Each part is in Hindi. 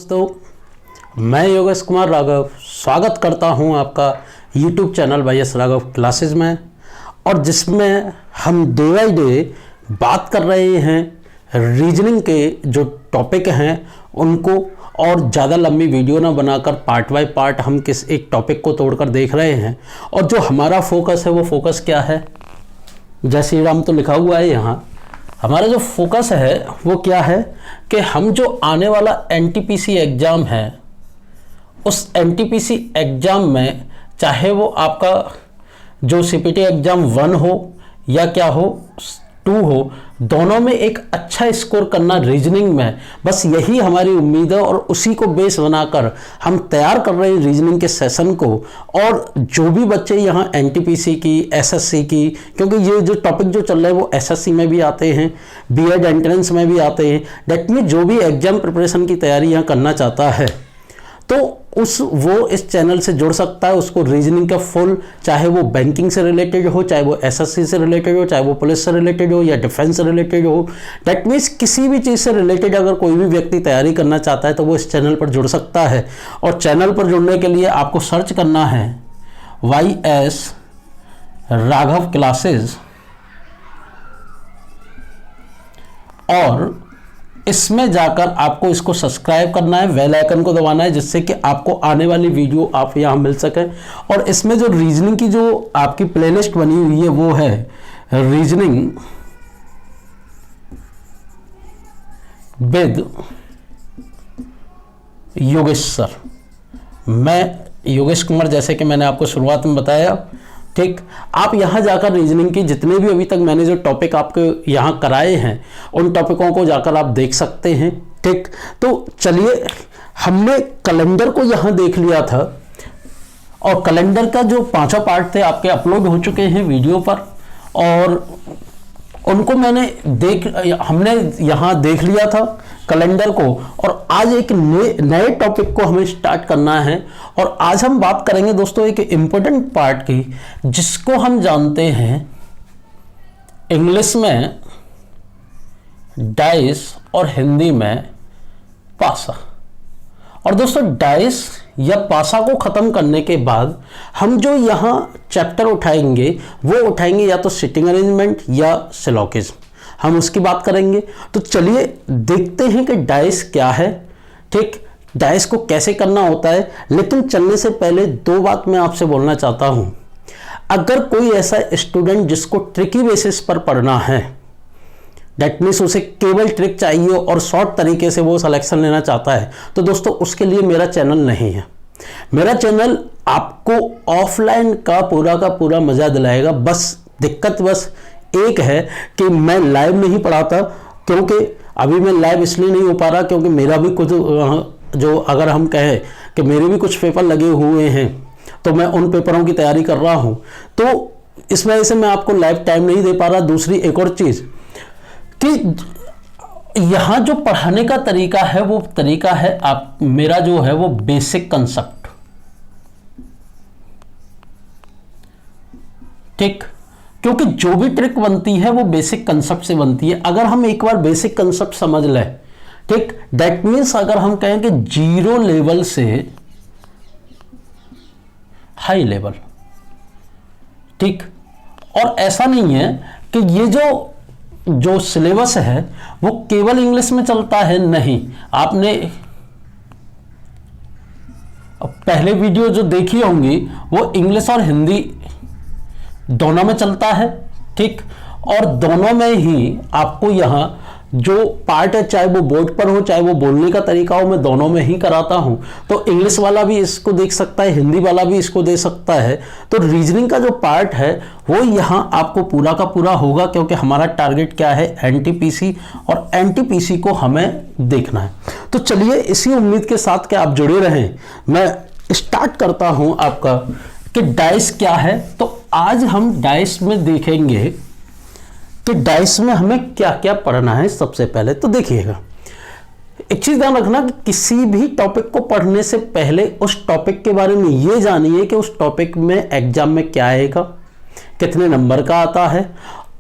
दोस्तों, मैं योगेश कुमार राघव स्वागत करता हूं आपका YouTube channel YS Raghav classes में, और जिसमें हम डे बाय डे बात कर रहे हैं रीजनिंग के जो टॉपिक हैं उनको, और ज़्यादा लंबी वीडियो ना बनाकर पार्ट बाय पार्ट हम किस एक टॉपिक को तोड़कर देख रहे हैं। और जो हमारा फोकस है वो फोकस क्या है, जय श्री राम तो लिखा हुआ है यहाँ। हमारा जो फोकस है वो क्या है कि हम जो आने वाला NTPC एग्ज़ाम है उस NTPC एग्ज़ाम में, चाहे वो आपका जो CPT एग्ज़ाम 1 हो या क्या हो 2 हो, दोनों में एक अच्छा स्कोर करना रीजनिंग में, बस यही हमारी उम्मीद है। और उसी को बेस बनाकर हम तैयार कर रहे हैं रीजनिंग के सेशन को। और जो भी बच्चे यहाँ NTPC की, SSC की, क्योंकि ये जो टॉपिक जो चल रहे हैं वो SSC में भी आते हैं, B.Ed एंट्रेंस में भी आते हैं, डेट में जो भी एग्जाम प्रिपरेशन की तैयारी यहाँ करना चाहता है तो वो इस चैनल से जुड़ सकता है। उसको रीजनिंग का फुल, चाहे वो बैंकिंग से रिलेटेड हो, चाहे वो SSC से रिलेटेड हो, चाहे वो पुलिस से रिलेटेड हो या डिफेंस से रिलेटेड हो, दैट मीन्स किसी भी चीज़ से रिलेटेड अगर कोई भी व्यक्ति तैयारी करना चाहता है तो वो इस चैनल पर जुड़ सकता है। और चैनल पर जुड़ने के लिए आपको सर्च करना है YS राघव क्लासेस, और इसमें जाकर आपको इसको सब्सक्राइब करना है, बेल आइकन को दबाना है, जिससे कि आपको आने वाली वीडियो आप यहाँ मिल सके। और इसमें जो रीजनिंग की जो आपकी प्लेलिस्ट बनी हुई है वो है रीजनिंग विद योगेश सर। मैं योगेश कुमार, जैसे कि मैंने आपको शुरुआत में बताया, ठीक। आप यहाँ जाकर रीजनिंग की जितने भी अभी तक मैंने जो टॉपिक आपके यहाँ कराए हैं उन टॉपिकों को जाकर आप देख सकते हैं, ठीक। तो चलिए, हमने कैलेंडर को यहाँ देख लिया था, और कैलेंडर का जो 5 पार्ट थे आपके अपलोड हो चुके हैं वीडियो पर, और उनको हमने यहाँ देख लिया था कैलेंडर को। और आज एक नए टॉपिक को हमें स्टार्ट करना है, और आज हम बात करेंगे दोस्तों एक इम्पोर्टेंट पार्ट की, जिसको हम जानते हैं इंग्लिश में डाइस और हिंदी में पासा। और दोस्तों, डाइस या पासा को ख़त्म करने के बाद हम जो यहाँ चैप्टर उठाएंगे वो उठाएंगे या तो सिटिंग अरेंजमेंट या सिलोगिज्म, हम उसकी बात करेंगे। तो चलिए देखते हैं कि डाइस क्या है, ठीक, डाइस को कैसे करना होता है। लेकिन चलने से पहले 2 बात मैं आपसे बोलना चाहता हूँ। अगर कोई ऐसा स्टूडेंट जिसको ट्रिकी बेसिस पर पढ़ना है, दैट मीन्स उसे केवल ट्रिक चाहिए और शॉर्ट तरीके से वो सिलेक्शन लेना चाहता है, तो दोस्तों उसके लिए मेरा चैनल नहीं है। मेरा चैनल आपको ऑफलाइन का पूरा मज़ा दिलाएगा। बस दिक्कत बस एक है कि मैं लाइव नहीं पढ़ाता, क्योंकि अभी मैं लाइव इसलिए नहीं हो पा रहा क्योंकि मेरा भी कुछ जो, अगर हम कहें कि मेरे भी कुछ पेपर लगे हुए हैं तो मैं उन पेपरों की तैयारी कर रहा हूँ, तो इस वजह से मैं आपको लाइव टाइम नहीं दे पा रहा। दूसरी एक और चीज़ कि यहाँ जो पढ़ाने का तरीका है वो तरीका है मेरा जो है वो बेसिक कंसेप्ट, ठीक। क्योंकि जो भी ट्रिक बनती है वो बेसिक कंसेप्ट से बनती है। अगर हम एक बार बेसिक कंसेप्ट समझ लें, ठीक, दैट मीन्स अगर हम कहें कि 0 लेवल से हाई लेवल, ठीक। और ऐसा नहीं है कि ये जो सिलेबस है वो केवल इंग्लिश में चलता है, नहीं। आपने पहले वीडियो जो देखी होंगी वो इंग्लिश और हिंदी दोनों में चलता है, ठीक। और दोनों में ही आपको यहाँ जो पार्ट है, चाहे वो बोर्ड पर हो चाहे वो बोलने का तरीका हो, मैं दोनों में ही कराता हूँ। तो इंग्लिश वाला भी इसको देख सकता है, हिंदी वाला भी इसको दे सकता है। तो रीजनिंग का जो पार्ट है वो यहाँ आपको पूरा का पूरा होगा, क्योंकि हमारा टारगेट क्या है, NTPC, और NTPC को हमें देखना है। तो चलिए, इसी उम्मीद के साथ कि आप जुड़े रहें, मैं स्टार्ट करता हूँ आपका कि डाइस क्या है। तो आज हम डाइस में देखेंगे कि डाइस में हमें क्या क्या पढ़ना है। सबसे पहले तो देखिएगा, एक चीज ध्यान रखना कि किसी भी टॉपिक को पढ़ने से पहले उस टॉपिक के बारे में ये जानिए कि उस टॉपिक में एग्जाम में क्या आएगा, कितने नंबर का आता है,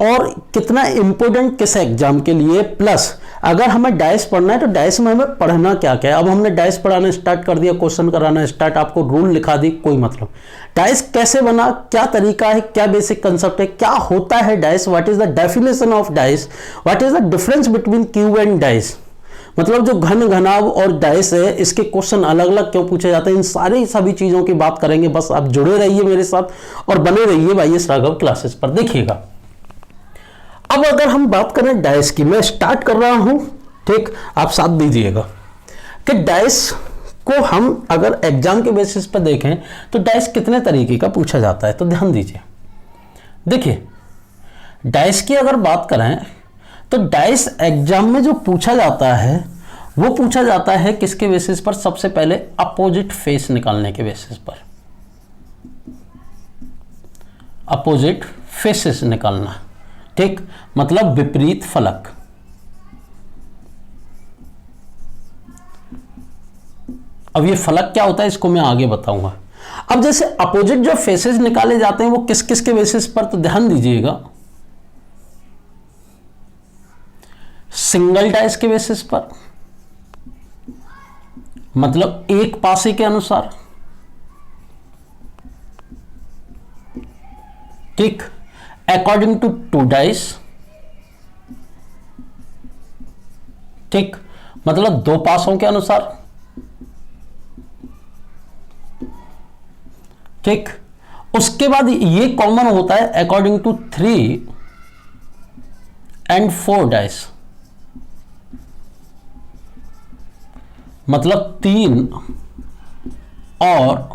और कितना इंपॉर्टेंट किस एग्जाम के लिए, प्लस अगर हमें डाइस पढ़ना है तो डाइस में हमें पढ़ना क्या क्या है। अब हमने डाइस पढ़ाना स्टार्ट कर दिया, क्वेश्चन कराना स्टार्ट, आपको रूल लिखा दी, कोई मतलब। डाइस कैसे बना, क्या तरीका है, क्या बेसिक कंसेप्ट है, क्या होता है dice, what is the definition of dice, what is the difference between cube and dice, मतलब जो घन घनाभ और डाइस है इसके क्वेश्चन अलग अलग क्यों पूछे जाते हैं, इन सारी सभी चीजों की बात करेंगे। बस आप जुड़े रहिए मेरे साथ और बने रहिए वाईएस राघव क्लासेस पर। देखिएगा, अब अगर हम बात करें डाइस की, मैं स्टार्ट कर रहा हूं, ठीक, आप साथ दीजिएगा कि डाइस को हम अगर एग्जाम के बेसिस पर देखें तो डाइस कितने तरीके का पूछा जाता है, तो ध्यान दीजिए। देखिए, डाइस की अगर बात करें तो डाइस एग्जाम में जो पूछा जाता है वो पूछा जाता है किसके बेसिस पर, सबसे पहले अपोजिट फेस निकालने के बेसिस पर, अपोजिट फेसेस निकालना, ठीक, मतलब विपरीत फलक। अब ये फलक क्या होता है इसको मैं आगे बताऊंगा। अब जैसे अपोजिट जो फेसेस निकाले जाते हैं वो किस किस के बेसिस पर, तो ध्यान दीजिएगा, सिंगल डाइस के बेसिस पर, मतलब एक पासे के अनुसार, ठीक, अकॉर्डिंग टू टू डाइस, ठीक, मतलब दो पासों के अनुसार, ठीक। उसके बाद ये कॉमन होता है अकॉर्डिंग टू 3 एंड 4 डाइस, मतलब 3 और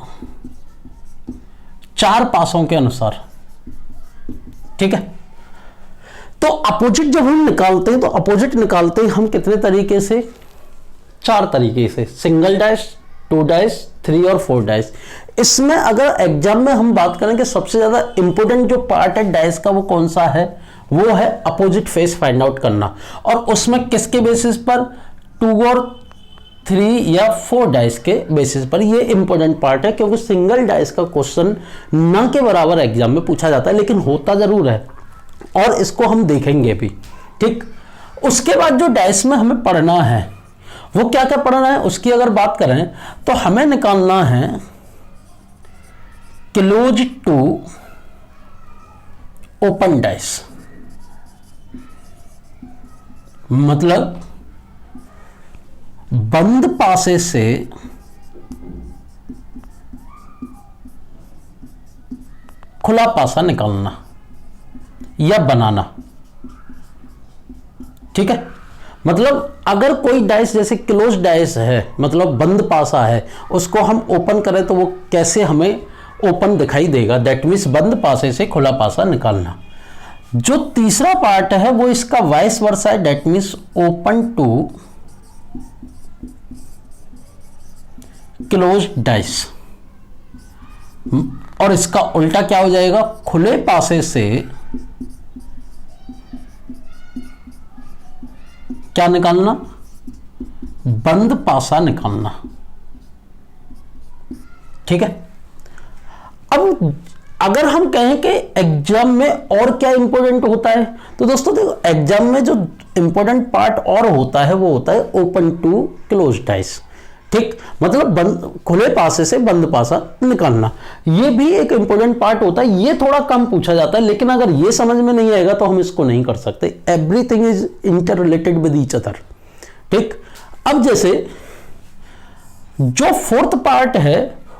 4 पासों के अनुसार, ठीक है। तो अपोजिट जब हम निकालते हैं तो अपोजिट निकालते हैं हम कितने तरीके से, 4 तरीके से, सिंगल डाइस, 2 डाइस, 3 और 4 डाइस। इसमें अगर एग्जाम में हम बात करें कि सबसे ज्यादा इंपॉर्टेंट जो पार्ट है डाइस का वो कौन सा है, वो है अपोजिट फेस फाइंड आउट करना। और उसमें किसके बेसिस पर, 2 और 3 या 4 डाइस के बेसिस पर। ये इंपॉर्टेंट पार्ट है क्योंकि सिंगल डाइस का क्वेश्चन न के बराबर एग्जाम में पूछा जाता है, लेकिन होता जरूर है और इसको हम देखेंगे भी, ठीक। उसके बाद जो डाइस में हमें पढ़ना है वो क्या क्या पढ़ना है, उसकी अगर बात करें तो हमें निकालना है क्लोज टू ओपन डाइस, मतलब बंद पासे से खुला पासा निकालना या बनाना, ठीक है। मतलब अगर कोई डाइस जैसे क्लोज डाइस है, मतलब बंद पासा है, उसको हम ओपन करें तो वो कैसे हमें ओपन दिखाई देगा, दैट मीन्स बंद पासे से खुला पासा निकालना। जो तीसरा पार्ट है वो इसका वाइस वर्सा है, that means open to close dice, और इसका उल्टा क्या हो जाएगा, खुले पासे से क्या निकालना, बंद पासा निकालना, ठीक है। अब अगर हम कहें कि एग्जाम में और क्या इंपॉर्टेंट होता है, तो दोस्तों देखो, एग्जाम में जो इंपॉर्टेंट पार्ट और होता है वो होता है ओपन टू क्लोज डाइस, ठीक, मतलब बंद खुले पासे से बंद पासा निकालना। ये भी एक इंपॉर्टेंट पार्ट होता है, ये थोड़ा कम पूछा जाता है, लेकिन अगर ये समझ में नहीं आएगा तो हम इसको नहीं कर सकते। Everything is inter related with each other, ठीक। अब जैसे जो फोर्थ पार्ट है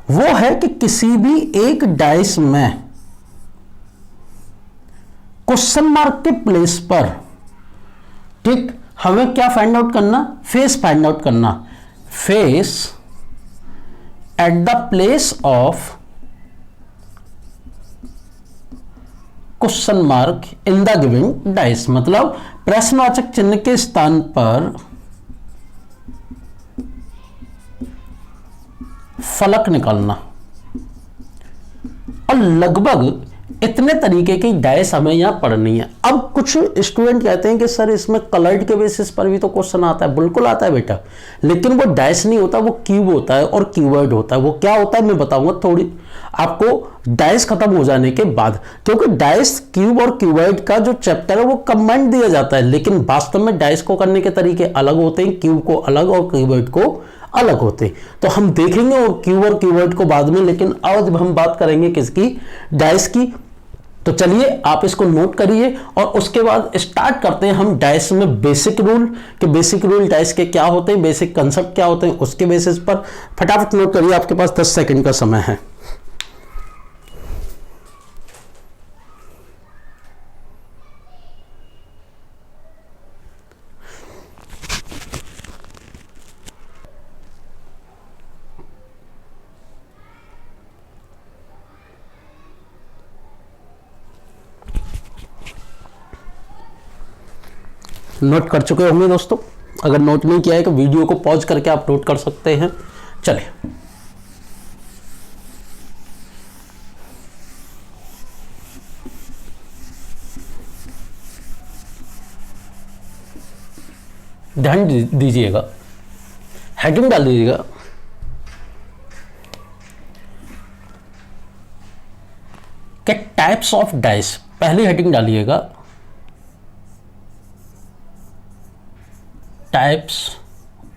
वो है कि किसी भी एक डाइस में क्वेश्चन मार्क के प्लेस पर, ठीक, हमें क्या फाइंड आउट करना, फेस फाइंड आउट करना, face at the place of question mark in the given dice, मतलब प्रश्नवाचक चिन्ह के स्थान पर फलक निकालना। और लगभग इतने तरीके की डाइस हमें यहाँ पढ़नी है। अब कुछ स्टूडेंट कहते हैं कि सर इसमें कलर्ड के बेसिस पर भी तो क्वेश्चन आता है। बिल्कुल आता है बेटा, लेकिन वो डाइस नहीं होता, वो क्यूब होता है और क्यूबॉइड होता है। वो क्या होता है मैं बताऊंगा थोड़ी आपको डाइस खत्म हो जाने के बाद, क्योंकि डाइस क्यूब और क्यूबॉइड का जो चैप्टर है वो कंबाइंड दिया जाता है, लेकिन वास्तव में डाइस को करने के तरीके अलग होते हैं, क्यूब को अलग और क्यूबॉइड को अलग होते। तो हम देखेंगे और क्यूब और क्यूबॉइड को बाद में, लेकिन आज हम बात करेंगे किसकी, डाइस की। तो चलिए आप इसको नोट करिए और उसके बाद स्टार्ट करते हैं हम डाइस में बेसिक रूल, कि बेसिक रूल डाइस के क्या होते हैं, बेसिक कंसेप्ट क्या होते हैं, उसके बेसिस पर फटाफट नोट करिए। आपके पास 10 सेकंड का समय है। नोट कर चुके होंगे दोस्तों। अगर नोट नहीं किया है तो वीडियो को पॉज करके आप नोट कर सकते हैं। चलिए, ध्यान दीजिएगा, हेडिंग डाल दीजिएगा। क्या टाइप्स ऑफ डाइस, पहली हेडिंग डालिएगा टाइप्स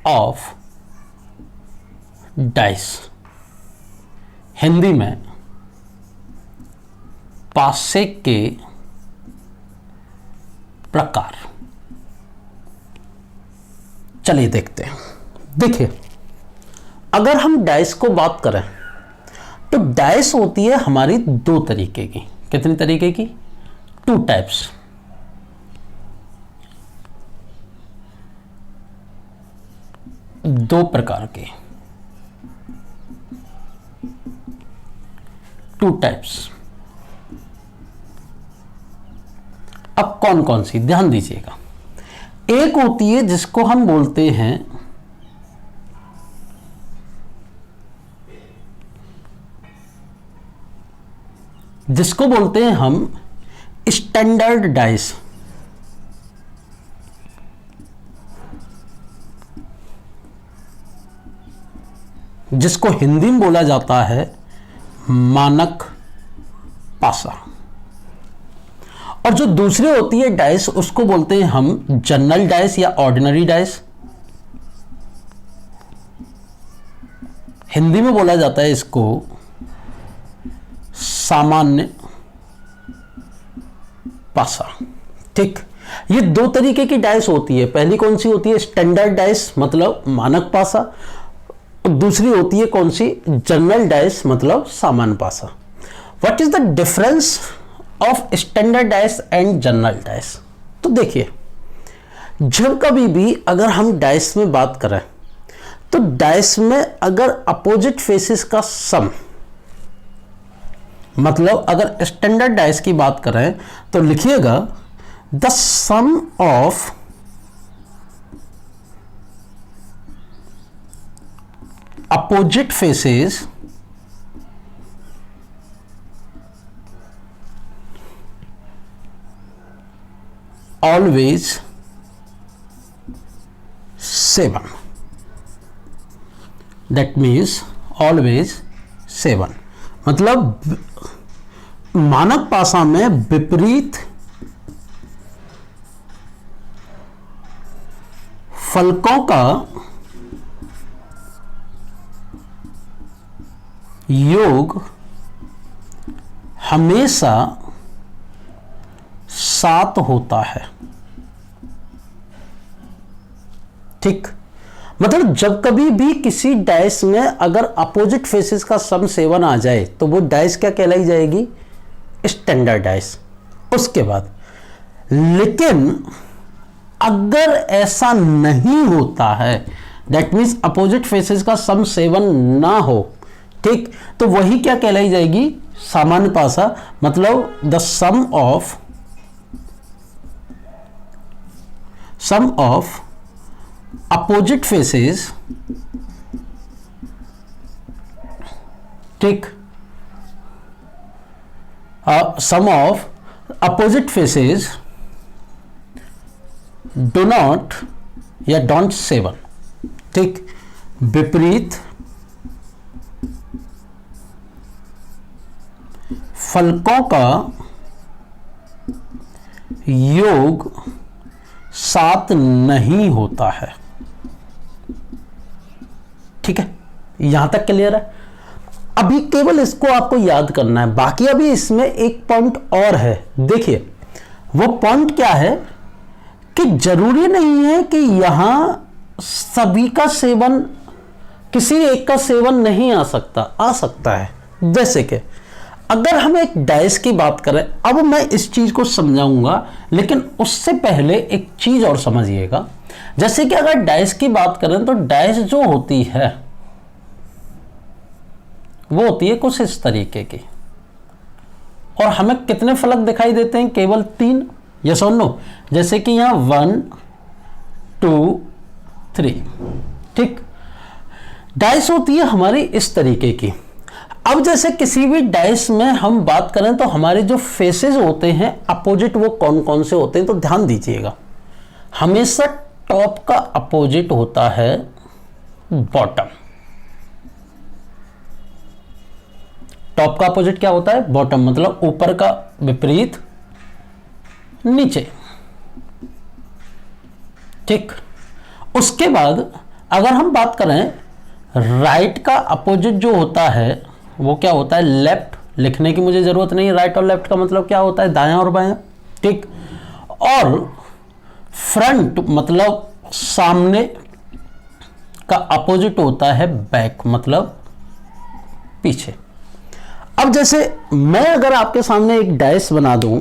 ऑफ डाइस, हिंदी में पासे के प्रकार। चलिए देखते हैं। देखिए, अगर हम डाइस को बात करें तो डाइस होती है हमारी दो तरीके की। कितनी तरीके की? 2 टाइप्स। दो प्रकार के, 2 टाइप्स। अब कौन कौन सी, ध्यान दीजिएगा। एक होती है जिसको हम बोलते हैं हम स्टैंडर्ड डाइस। जिसको हिंदी में बोला जाता है मानक पासा। और जो दूसरी होती है डाइस, उसको बोलते हैं हम जनरल डाइस या ऑर्डिनरी डाइस। हिंदी में बोला जाता है इसको सामान्य पासा। ठीक, ये 2 तरीके की डाइस होती है। पहली कौन सी होती है? स्टैंडर्ड डाइस, मतलब मानक पासा। और दूसरी होती है कौन सी? जनरल डाइस, मतलब सामान्य पासा। What is the difference of standard dice and general dice? तो देखिए, जब कभी भी अगर हम डाइस में बात करें तो डाइस में अगर अपोजिट फेसेस का सम, मतलब अगर स्टैंडर्ड डाइस की बात करें तो लिखिएगा the sum of opposite faces always 7। That means always 7, मतलब मानक पासा में विपरीत फलकों का योग हमेशा 7 होता है। ठीक, मतलब जब कभी भी किसी डाइस में अगर अपोजिट फेसेस का सम 7 आ जाए तो वो डाइस क्या कहलाई जाएगी? Standard dice. उसके बाद लेकिन अगर ऐसा नहीं होता है, दैट मीन्स अपोजिट फेसेस का सम 7 ना हो, ठीक, तो वही क्या कहलाई जाएगी? सामान्य पासा, मतलब the sum of opposite faces, ठीक, sum of opposite faces do not या डोंट सेवन, ठीक, विपरीत फलकों का योग सात नहीं होता है। ठीक है, यहां तक क्लियर है। अभी केवल इसको आपको याद करना है, बाकी अभी इसमें एक पॉइंट और है। देखिए वो पॉइंट क्या है कि जरूरी नहीं है कि यहां सभी का सेवन, किसी एक का सेवन नहीं आ सकता है। जैसे कि अगर हम एक डाइस की बात करें, अब मैं इस चीज को समझाऊंगा, लेकिन उससे पहले एक चीज और समझिएगा। जैसे कि अगर डाइस की बात करें तो डाइस जो होती है वो होती है कुछ इस तरीके की, और हमें कितने फलक दिखाई देते हैं? केवल 3, यस और नो। जैसे कि यहां 1 2 3, ठीक। डाइस होती है हमारी इस तरीके की। अब जैसे किसी भी डाइस में हम बात करें तो हमारे जो फेसेस होते हैं अपोजिट, वो कौन कौन से होते हैं? तो ध्यान दीजिएगा, हमेशा टॉप का अपोजिट होता है बॉटम। टॉप का अपोजिट क्या होता है? बॉटम, मतलब ऊपर का विपरीत नीचे, ठीक। उसके बाद अगर हम बात करें राइट का अपोजिट जो होता है वो क्या होता है? लेफ्ट। लिखने की मुझे जरूरत नहीं, राइट और लेफ्ट का मतलब क्या होता है? दायां और बायां, ठीक। और फ्रंट मतलब सामने का अपोजिट होता है बैक, मतलब पीछे। अब जैसे मैं अगर आपके सामने एक डाइस बना दूं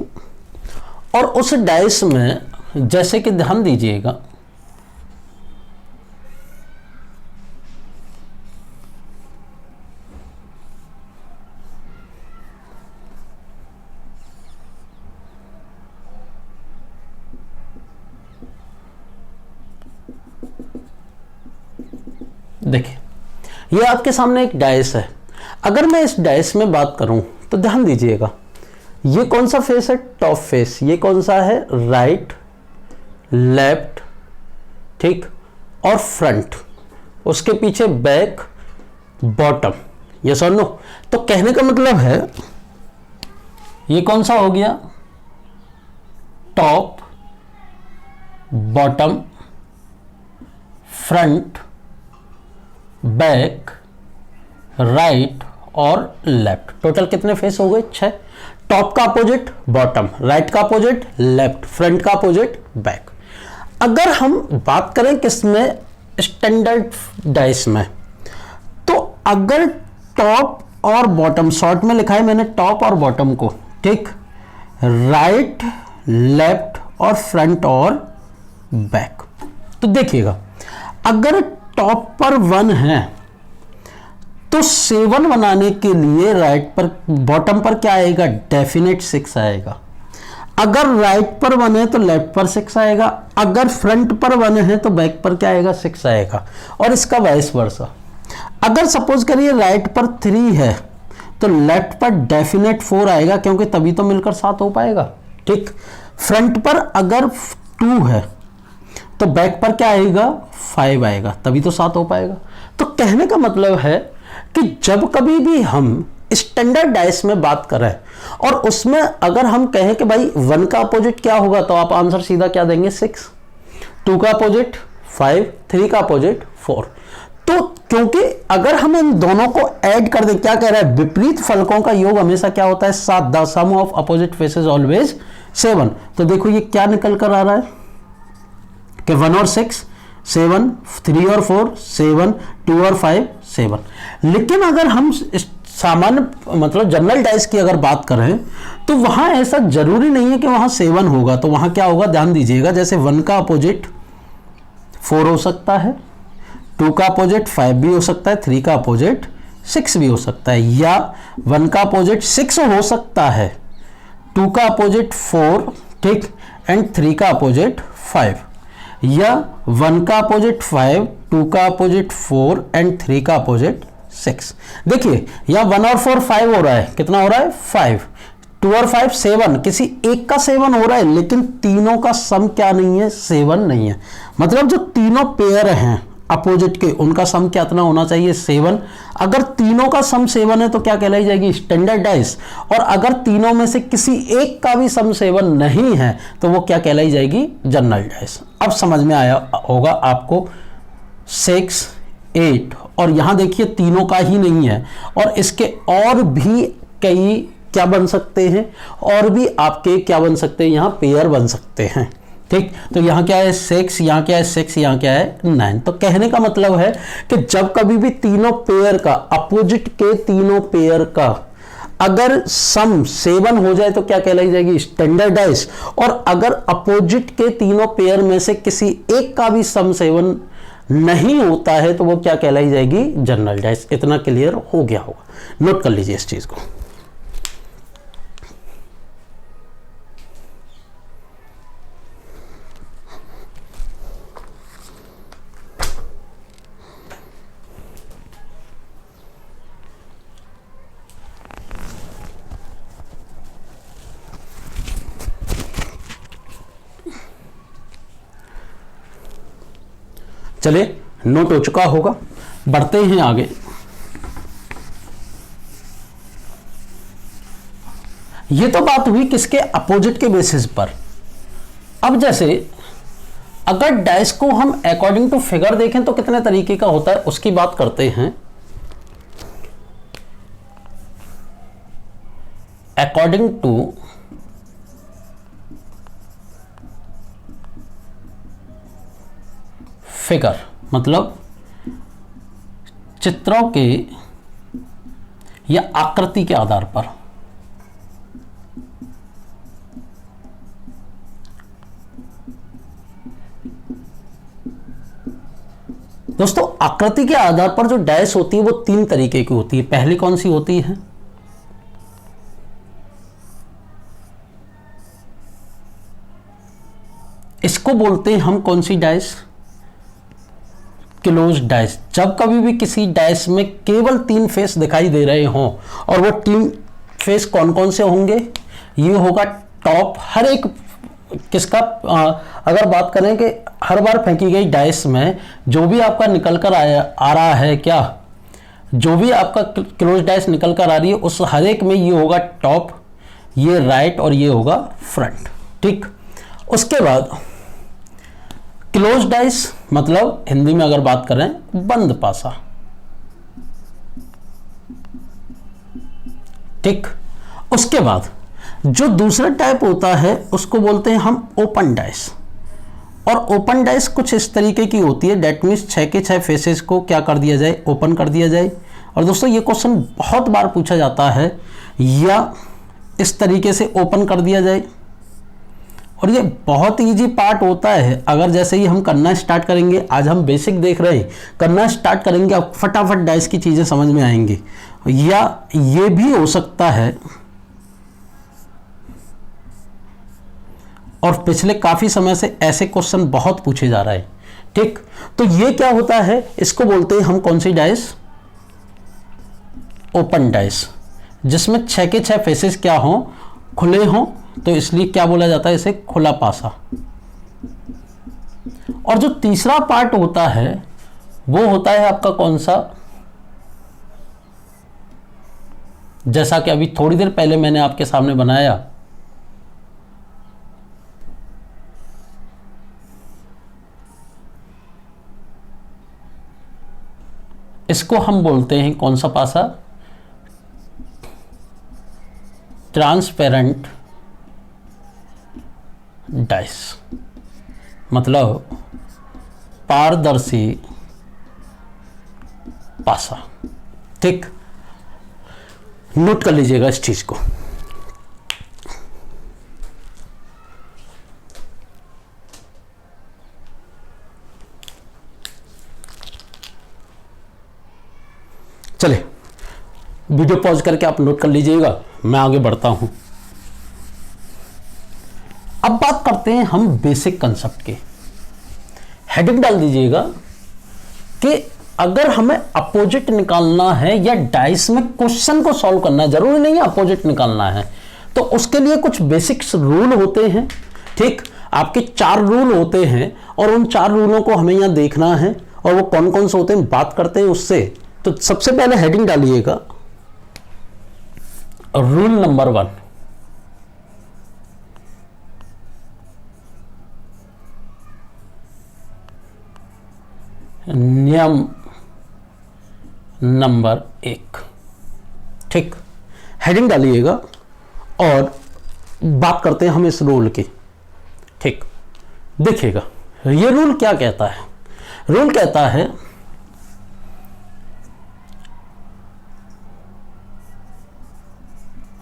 और उस डाइस में जैसे कि ध्यान दीजिएगा, देखिए ये आपके सामने एक डाइस है। अगर मैं इस डाइस में बात करूं तो ध्यान दीजिएगा, ये कौन सा फेस है? Top face. ये कौन सा है? राइट, लेफ्ट, ठीक, और फ्रंट। उसके पीछे बैक, बॉटम, यस और नो। तो कहने का मतलब है ये कौन सा हो गया? Top, bottom, front, back, right और लेफ्ट। टोटल कितने फेस हो गए? 6। टॉप का अपोजिट बॉटम, राइट का अपोजिट लेफ्ट, फ्रंट का अपोजिट बैक। अगर हम बात करें किसमें? स्टैंडर्ड डाइस में, तो अगर टॉप और बॉटम, शॉर्ट में लिखा है मैंने टॉप और बॉटम को, ठीक, राइट, लेफ्ट और फ्रंट और बैक। तो देखिएगा अगर टॉप पर 1 है तो 7 बनाने के लिए राइट पर, बॉटम पर क्या आएगा? डेफिनेट 6 आएगा। अगर राइट पर 1 है तो लेफ्ट पर 6 आएगा। अगर फ्रंट पर 1 है तो बैक पर क्या आएगा? 6 आएगा। और इसका वाइस वर्सा। अगर सपोज करिए राइट पर 3 है तो लेफ्ट पर डेफिनेट 4 आएगा, क्योंकि तभी तो मिलकर 7 हो पाएगा, ठीक। फ्रंट पर अगर 2 है तो बैक पर क्या आएगा? 5 आएगा, तभी तो 7 हो पाएगा। तो कहने का मतलब है कि जब कभी भी हम स्टैंडर्ड डाइस में बात करें और उसमें अगर हम कहें कि भाई 1 का अपोजिट क्या होगा, तो आप आंसर सीधा क्या देंगे? 6। 2 का अपोजिट 5, 3 का अपोजिट 4। तो क्योंकि अगर हम इन दोनों को ऐड कर दें, क्या कह रहा है? विपरीत फलकों का योग हमेशा क्या होता है? 7। The sum of opposite faces always 7। तो देखो ये क्या निकल कर आ रहा है कि 1 और 6 7, 3 और 4 7, 2 और 5 7। लेकिन अगर हम सामान्य मतलब जनरल डाइस की अगर बात करें तो वहां ऐसा जरूरी नहीं है कि वहां 7 होगा। तो वहां क्या होगा? ध्यान दीजिएगा, जैसे 1 का अपोजिट 4 हो सकता है, 2 का अपोजिट 5 भी हो सकता है, 3 का अपोजिट 6 भी हो सकता है, या 1 का अपोजिट 6 हो सकता है, 2 का अपोजिट 4, ठीक, एंड 3 का अपोजिट 5, या 1 का अपोजिट 5, 2 का अपोजिट 4 एंड 3 का अपोजिट 6। देखिए या 1 और 4 5 हो रहा है, कितना हो रहा है? 5। 2 और 5 7, किसी एक का 7 हो रहा है लेकिन तीनों का सम क्या नहीं है, 7 नहीं है। मतलब जो तीनों पेयर हैं अपोजिट के, उनका सम कितना होना चाहिए, 7। अगर तीनों का सम 7 है तो क्या कहलाई जाएगी, स्टैंडर्ड डाइस। और अगर तीनों में से किसी एक का भी सम 7 नहीं है तो वो क्या कहलाई जाएगी, जनरल डाइस। अब समझ में आया होगा आपको। 6 8 और यहां देखिए तीनों का ही नहीं है, और इसके और भी कई क्या बन सकते हैं, और भी आपके क्या बन सकते हैं, यहां पेयर बन सकते हैं। ठीक, तो यहां क्या है 6, यहां क्या है 6, यहां क्या है 9। तो कहने का मतलब है कि जब कभी भी तीनों पेयर का, अपोजिट के तीनों पेयर का अगर सम 7 हो जाए तो क्या कहलाई जाएगी, स्टैंडर्ड डाइस। और अगर अपोजिट के तीनों पेयर में से किसी एक का भी सम 7 नहीं होता है तो वो क्या कहलाई जाएगी, जनरल डाइस। इतना क्लियर हो गया होगा, नोट कर लीजिए इस चीज को। चलिए, नोट हो चुका होगा, बढ़ते हैं आगे। ये तो बात हुई किसके, अपोजिट के बेसिस पर। अब जैसे अगर डाइस को हम अकॉर्डिंग टू फिगर देखें तो कितने तरीके का होता है उसकी बात करते हैं। अकॉर्डिंग टू फिगर मतलब चित्रों के या आकृति के आधार पर। दोस्तों, आकृति के आधार पर जो डाइस होती है वो 3 तरीके की होती है। पहली कौन सी होती है, इसको बोलते हैं हम कौन सी डाइस, क्लोज डाइस। जब कभी भी किसी डाइस में केवल 3 फेस दिखाई दे रहे हों, और वो 3 फेस कौन कौन से होंगे, ये होगा टॉप। हर एक किसका अगर बात करें कि हर बार फेंकी गई डाइस में जो भी आपका निकल कर आ रहा है, क्या जो भी आपका क्लोज डाइस निकल कर आ रही है उस हर एक में ये होगा टॉप, ये राइट और ये होगा फ्रंट। ठीक, उसके बाद क्लोज डाइस मतलब हिंदी में अगर बात करें बंद पासा। ठीक, उसके बाद जो दूसरा टाइप होता है उसको बोलते हैं हम ओपन डाइस। और ओपन डाइस कुछ इस तरीके की होती है, डेट मीन्स 6 के 6 फेसेस को क्या कर दिया जाए, ओपन कर दिया जाए। और दोस्तों ये क्वेश्चन बहुत बार पूछा जाता है, या इस तरीके से ओपन कर दिया जाए। और ये बहुत इजी पार्ट होता है। अगर जैसे ही हम करना स्टार्ट करेंगे, आज हम बेसिक देख रहे हैं, करना स्टार्ट करेंगे अब फटाफट डाइस की चीज़ें समझ में आएंगी। या ये भी हो सकता है, और पिछले काफ़ी समय से ऐसे क्वेश्चन बहुत पूछे जा रहे हैं। ठीक, तो ये क्या होता है, इसको बोलते हैं हम कौन सी डाइस, ओपन डाइस, जिसमें 6 के 6 फेसेस क्या हों, खुले हों, तो इसलिए क्या बोला जाता है इसे, खुला पासा। और जो तीसरा पार्ट होता है वो होता है आपका कौन सा, जैसा कि अभी थोड़ी देर पहले मैंने आपके सामने बनाया, इसको हम बोलते हैं कौन सा पासा, ट्रांसपेरेंट डाइस, मतलब पारदर्शी पासा। ठीक, नोट कर लीजिएगा इस चीज को। चलिए, वीडियो पॉज करके आप नोट कर लीजिएगा, मैं आगे बढ़ता हूं। अब बात करते हैं हम बेसिक कंसेप्ट के। हेडिंग डाल दीजिएगा कि अगर हमें अपोजिट निकालना है या डाइस में क्वेश्चन को सॉल्व करना है, जरूरी नहीं है अपोजिट निकालना है, तो उसके लिए कुछ बेसिक्स रूल होते हैं, ठीक। आपके 4 रूल होते हैं और उन 4 रूलों को हमें यहाँ देखना है, और वो कौन कौन से होते हैं बात करते हैं उससे। तो सबसे पहले हेडिंग डालिएगा रूल नंबर 1, नियम नंबर 1, ठीक। हेडिंग डालिएगा और बात करते हैं हम इस रूल की, ठीक। देखिएगा ये रूल क्या कहता है। रूल कहता है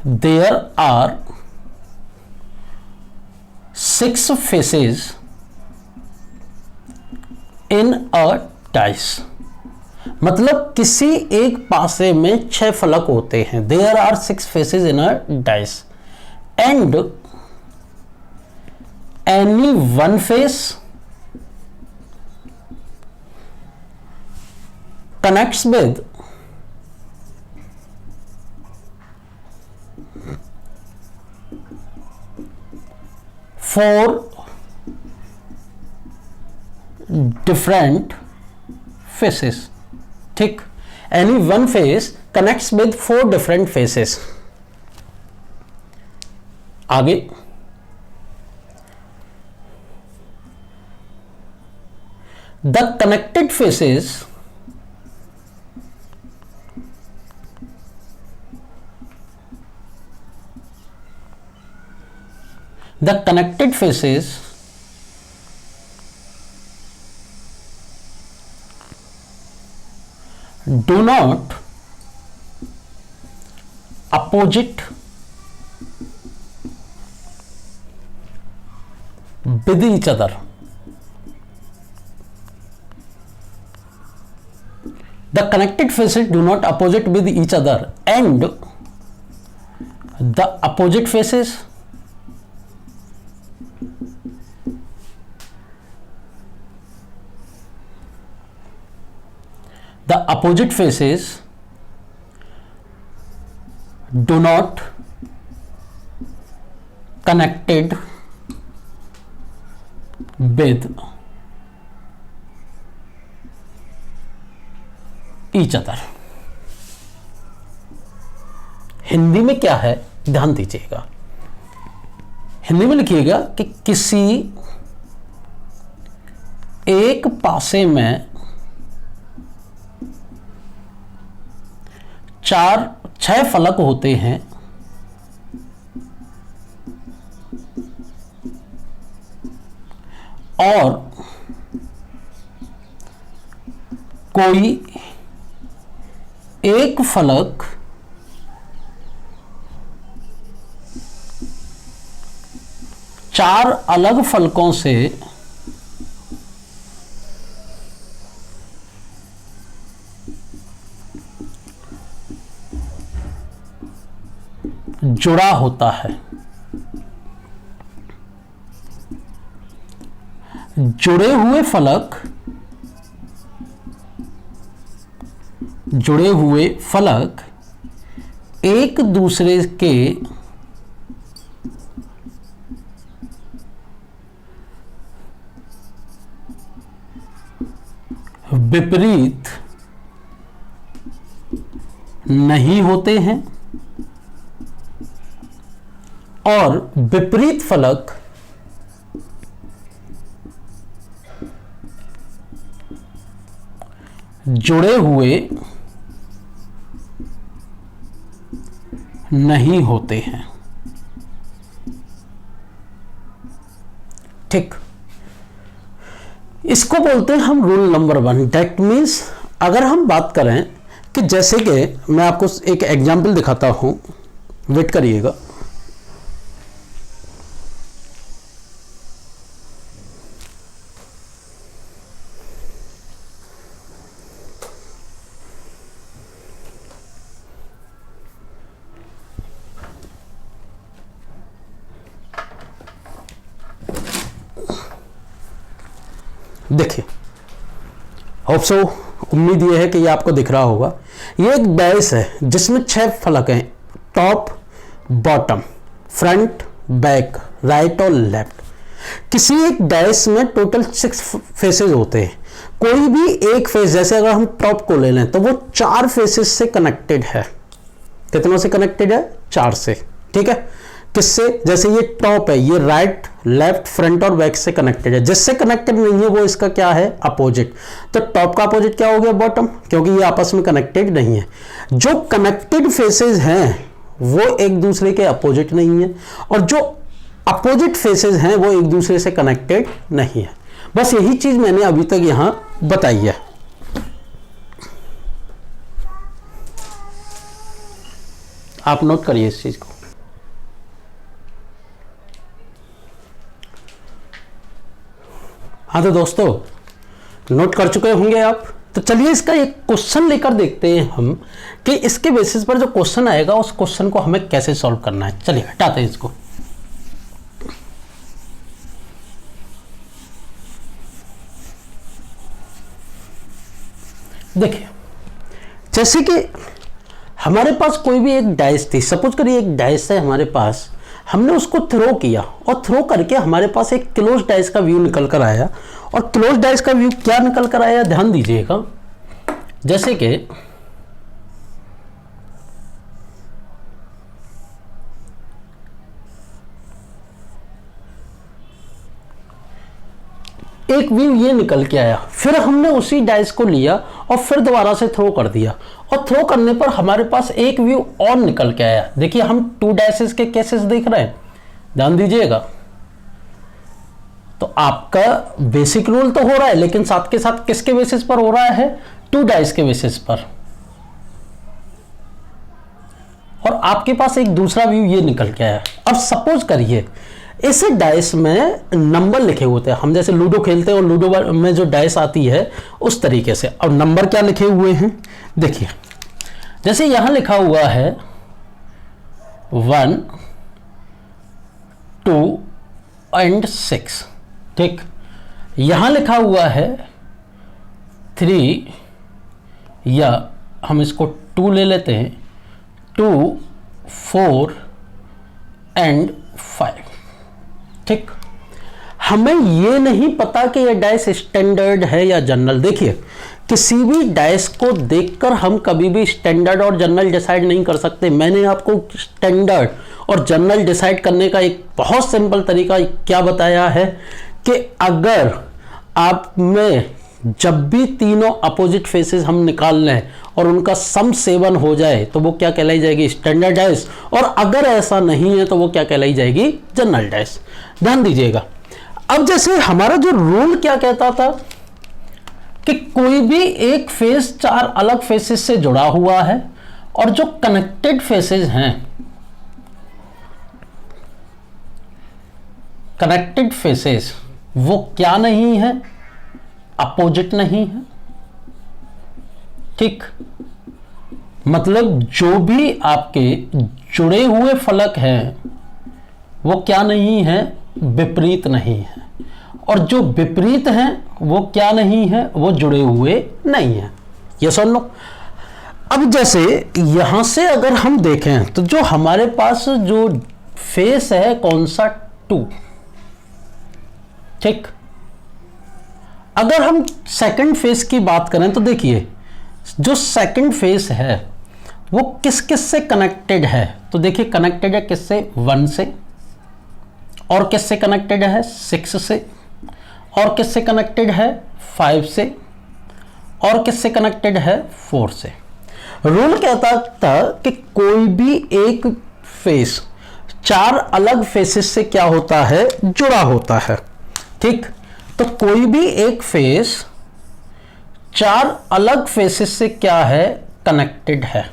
there are 6 faces in a dice, मतलब किसी एक पासे में 6 फलक होते हैं। There are 6 faces in a dice and any one face connects with 4 different faces, ठीक। Any one face connects with 4 different faces. आगे the connected faces do not opposite with each other. The connected faces do not opposite with each other and the opposite faces do not connected with each other। Hindi में क्या है ध्यान दीजिएगा। हिंदी में लिखिएगा कि किसी एक पासे में 6 फलक होते हैं और कोई एक फलक चार अलग फलकों से जुड़ा होता है। जुड़े हुए फलक एक दूसरे के विपरीत नहीं होते हैं और विपरीत फलक जुड़े हुए नहीं होते हैं, ठीक। इसको बोलते हैं हम रूल नंबर 1। दैट मीन्स अगर हम बात करें कि जैसे कि मैं आपको एक एग्जाम्पल दिखाता हूं, वेट करिएगा। देखिए, होप सो, उम्मीद ये है कि ये आपको दिख रहा होगा। ये एक डाइस है जिसमें 6 फलक हैं, top bottom, front, back, right और लेफ्ट। किसी एक डाइस में टोटल 6 फेसेस होते हैं। कोई भी एक फेस, जैसे अगर हम टॉप को ले लें तो वो 4 फेसेस से कनेक्टेड है। कितनों से कनेक्टेड है? 4 से। ठीक है, किससे? जैसे ये टॉप है, ये राइट, लेफ्ट, फ्रंट और बैक से कनेक्टेड है। जिससे कनेक्टेड नहीं है वो इसका क्या है? अपोजिट। तो टॉप का अपोजिट क्या हो गया? बॉटम, क्योंकि ये आपस में कनेक्टेड नहीं है। जो कनेक्टेड फेसेस हैं वो एक दूसरे के अपोजिट नहीं है, और जो अपोजिट फेसेस हैं वो एक दूसरे से कनेक्टेड नहीं है। बस यही चीज मैंने अभी तक यहां बताई है। आप नोट करिए इस चीज को। हाँ तो दोस्तों, नोट कर चुके होंगे आप। तो चलिए इसका एक क्वेश्चन लेकर देखते हैं हम कि इसके बेसिस पर जो क्वेश्चन आएगा उस क्वेश्चन को हमें कैसे सॉल्व करना है। चलिए हटाते हैं इसको। देखिए, जैसे कि हमारे पास कोई भी एक डाइस थी, सपोज करिए एक डाइस है हमारे पास, हमने उसको थ्रो किया और थ्रो करके हमारे पास एक क्लोज डाइस का व्यू निकल कर आया। और क्लोज डाइस का व्यू क्या निकल कर आया, ध्यान दीजिएगा। जैसे कि एक व्यू ये निकल के आया, फिर हमने उसी डाइस को लिया और फिर दोबारा से थ्रो कर दिया, और थ्रो करने पर हमारे पास एक व्यू और निकल के आया। देखिए, हम 2 डाइसेस के केसेस देख रहे हैं, ध्यान दीजिएगा। तो आपका बेसिक रूल तो हो रहा है, लेकिन साथ के साथ किसके बेसिस पर हो रहा है? 2 डाइस के बेसिस पर। और आपके पास एक दूसरा व्यू ये निकल के आया। अब सपोज करिए इस डाइस में नंबर लिखे होते हैं, हम जैसे लूडो खेलते हैं और लूडो में जो डाइस आती है उस तरीके से। और नंबर क्या लिखे हुए हैं? देखिए, जैसे यहां लिखा हुआ है 1, 2 एंड 6। ठीक, यहां लिखा हुआ है 3, या हम इसको 2 ले लेते हैं, 2, 4 एंड 5। ठीक, हमें ये नहीं पता कि ये डाइस स्टैंडर्ड है या जनरल। देखिए, किसी भी डाइस को देखकर हम कभी भी स्टैंडर्ड और जनरल डिसाइड नहीं कर सकते। मैंने आपको स्टैंडर्ड और जनरल डिसाइड करने का एक बहुत सिंपल तरीका क्या बताया है कि अगर आप में जब भी तीनों अपोजिट फेसेस हम निकाल लें और उनका सम 7 हो जाए तो वो क्या कहलाई जाएगी? Standard dice. और अगर ऐसा नहीं है तो वो क्या कहलाई जाएगी? General dice. ध्यान दीजिएगा। अब जैसे हमारा जो रूल क्या कहता था कि कोई भी एक फेस 4 अलग फेसेस से जुड़ा हुआ है, और जो कनेक्टेड फेसेस हैं, कनेक्टेड फेसेस वो क्या नहीं है? अपोजिट नहीं है। ठीक, मतलब जो भी आपके जुड़े हुए फलक हैं वो क्या नहीं है? विपरीत नहीं है। और जो विपरीत हैं वो क्या नहीं है? वो जुड़े हुए नहीं है। ये सुन लो। अब जैसे यहां से अगर हम देखें तो जो हमारे पास जो फेस है कौन सा? 2। ठीक, अगर हम सेकंड फेस की बात करें तो देखिए, जो सेकंड फेस है वो किस किस से कनेक्टेड है? तो देखिए, कनेक्टेड है किससे? 1 से। और किससे कनेक्टेड है? 6 से। और किससे कनेक्टेड है? 5 से। और किससे कनेक्टेड है? 4 से। रूल कहता था कि कोई भी एक फेस 4 अलग फेसेस से क्या होता है? जुड़ा होता है। ठीक, तो कोई भी एक फेस 4 अलग फेसेस से क्या है? कनेक्टेड है,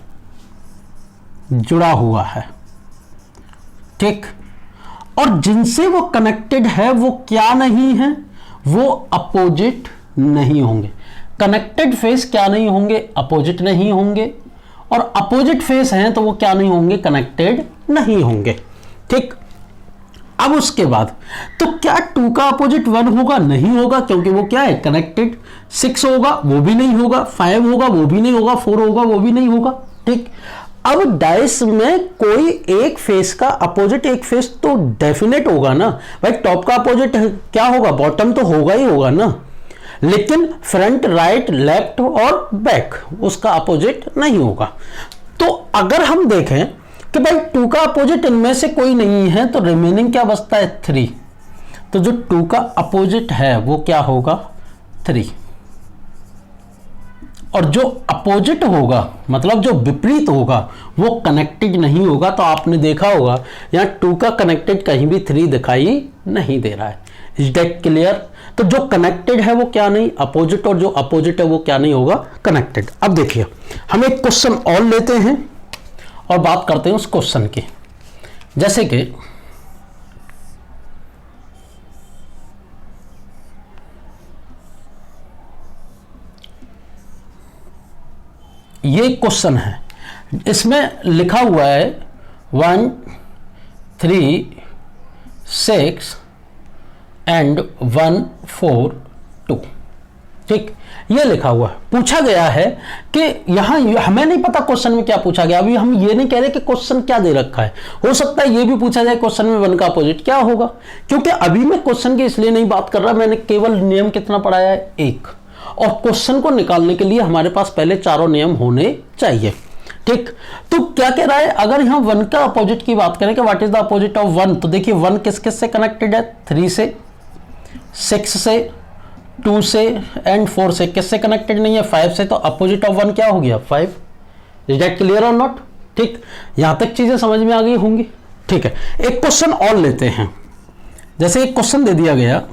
जुड़ा हुआ है। ठीक, और जिनसे वो कनेक्टेड है वो क्या नहीं है? वो अपोजिट नहीं होंगे। कनेक्टेड फेस क्या नहीं होंगे? अपोजिट नहीं होंगे। और अपोजिट फेस हैं तो वो क्या नहीं होंगे? कनेक्टेड नहीं होंगे। ठीक, अब उसके बाद तो क्या 2 का अपोजिट 1 होगा? नहीं होगा, क्योंकि वो क्या है? कनेक्टेड। 6 होगा वो भी नहीं होगा, 5 होगा वो भी नहीं होगा, 4 होगा वो भी नहीं होगा। ठीक, अब डाइस में कोई एक फेस का अपोजिट एक फेस तो डेफिनेट होगा ना भाई, टॉप का अपोजिट क्या होगा, बॉटम तो होगा ही होगा ना, लेकिन फ्रंट, राइट, लेफ्ट और बैक उसका अपोजिट नहीं होगा। तो अगर हम देखें कि भाई 2 का अपोजिट इनमें से कोई नहीं है तो रिमेनिंग क्या बचता है 3, तो जो 2 का अपोजिट है वो क्या होगा 3, और जो अपोजिट होगा मतलब जो विपरीत होगा वो कनेक्टेड नहीं होगा। तो आपने देखा होगा यहाँ 2 का कनेक्टेड कहीं भी 3 दिखाई नहीं दे रहा है। Is that clear? तो जो कनेक्टेड है वो क्या नहीं अपोजिट, और जो अपोजिट है वो क्या नहीं होगा कनेक्टेड। अब देखिए हम एक क्वेश्चन और लेते हैं और बात करते हैं उस क्वेश्चन की। जैसे कि ये क्वेश्चन है, इसमें लिखा हुआ है 1 3 6 एंड 1 4 2, ठीक, ये लिखा हुआ है। पूछा गया है कि यहां हमें नहीं पता क्वेश्चन में क्या पूछा गया, अभी हम ये नहीं कह रहे कि क्वेश्चन क्या दे रखा है, हो सकता है ये भी पूछा जाए क्वेश्चन में 1 का अपोजिट क्या होगा, क्योंकि अभी मैं क्वेश्चन की इसलिए नहीं बात कर रहा, मैंने केवल नियम कितना पढ़ाया है 1, और क्वेश्चन को निकालने के लिए हमारे पास पहले चारों नियम होने चाहिए, ठीक। तो क्या कह रहा है, अगर यहां 1 का अपोजिट की बात करें कि what is the opposite of 1, तो देखिए 1 किस किस से कनेक्टेड है, 3 से, 6 से, 2 से एंड 4 से। किससे कनेक्टेड नहीं है, 5 से। तो अपोजिट ऑफ 1 क्या हो गया 5। इज दैट क्लियर और नॉट? ठीक, यहां तक चीजें समझ में आ गई होंगी, ठीक है। एक क्वेश्चन और लेते हैं, जैसे एक क्वेश्चन दे दिया गया,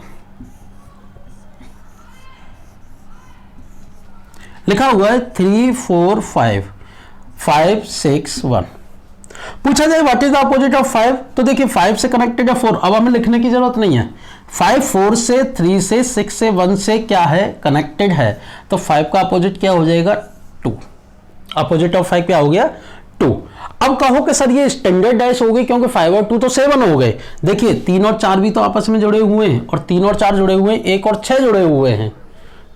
लिखा हुआ है 3 4 5 5 6 1। पूछा जाए what is the opposite of 5, तो देखिए 5 से कनेक्टेड है 4, अब हमें लिखने की जरूरत नहीं है। 5 4 से, 3 से, 6 से, 1 से क्या है कनेक्टेड है, तो 5 का अपोजिट क्या हो जाएगा 2। अपोजिट ऑफ 5 क्या हो गया 2। अब कहो कि सर ये स्टैंडर्ड डाइस हो गई क्योंकि 5 और 2 तो 7 हो गए। देखिए 3 और 4 भी तो आपस में जुड़े हुए हैं, और 3 और 4 जुड़े हुए हैं, 1 और 6 जुड़े हुए हैं,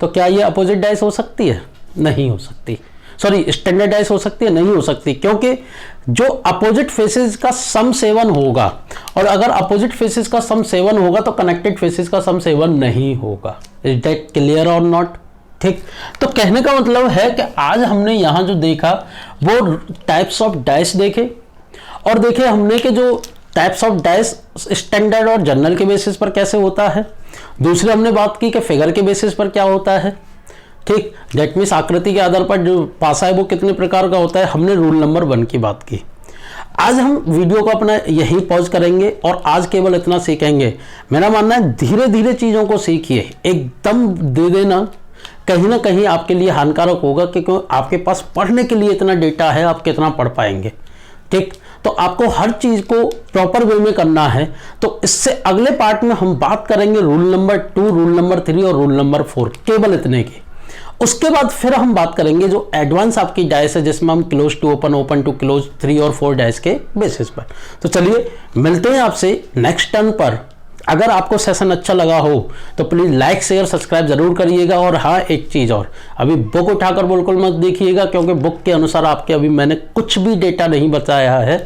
तो क्या ये अपोजिट डाइस हो सकती है? नहीं हो सकती। सॉरी, स्टैंडर्ड डाइस हो सकती है? नहीं हो सकती, क्योंकि जो अपोजिट फेसेस का सम 7 होगा, और अगर अपोजिट फेसेस का सम 7 होगा तो कनेक्टेड फेसेस का सम 7 नहीं होगा। इज दैट क्लियर और नॉट? ठीक, तो कहने का मतलब है कि आज हमने यहां जो देखा वो टाइप्स ऑफ डाइस देखे, और देखे हमने कि जो टाइप्स ऑफ डाइस स्टैंडर्ड और जनरल के बेसिस पर कैसे होता है। दूसरे हमने बात की कि फिगर के बेसिस पर क्या होता है, ठीक, डेट मीन्स आकृति के आधार पर जो पासा है वो कितने प्रकार का होता है। हमने रूल नंबर 1 की बात की। आज हम वीडियो को अपना यही पॉज करेंगे और आज केवल इतना सीखेंगे। मेरा मानना है धीरे धीरे चीज़ों को सीखिए, एकदम दे देना कहीं ना कहीं आपके लिए हानिकारक होगा, क्योंकि आपके पास पढ़ने के लिए इतना डेटा है, आप कितना पढ़ पाएंगे। ठीक, तो आपको हर चीज़ को प्रॉपर वे में करना है। तो इससे अगले पार्ट में हम बात करेंगे रूल नंबर 2, रूल नंबर 3 और रूल नंबर 4, केवल इतने की। उसके बाद फिर हम बात करेंगे जो एडवांस आपकी डाइस है, जिसमें हम close to open, open to close 3 और 4 डाइस के बेसिस पर। तो चलिए मिलते हैं आपसे नेक्स्ट टर्न पर। अगर आपको सेशन अच्छा लगा हो तो प्लीज़ लाइक शेयर सब्सक्राइब जरूर करिएगा। और हाँ, एक चीज़ और, अभी बुक उठाकर बिल्कुल मत देखिएगा, क्योंकि बुक के अनुसार आपके अभी मैंने कुछ भी डेटा नहीं बताया है,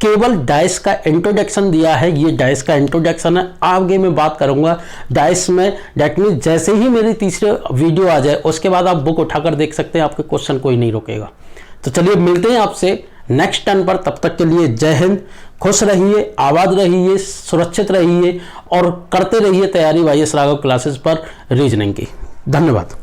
केवल डाइस का इंट्रोडक्शन दिया है। ये डाइस का इंट्रोडक्शन है, आगे मैं बात करूंगा डाइस में। डेट मीन्स जैसे ही मेरी तीसरे वीडियो आ जाए उसके बाद आप बुक उठाकर देख सकते हैं, आपके क्वेश्चन कोई नहीं रोकेगा। तो चलिए मिलते हैं आपसे नेक्स्ट टर्न पर। तब तक के लिए जय हिंद, खुश रहिए, आबाद रहिए, सुरक्षित रहिए और करते रहिए तैयारी YS राघव क्लासेस पर रीजनिंग की। धन्यवाद।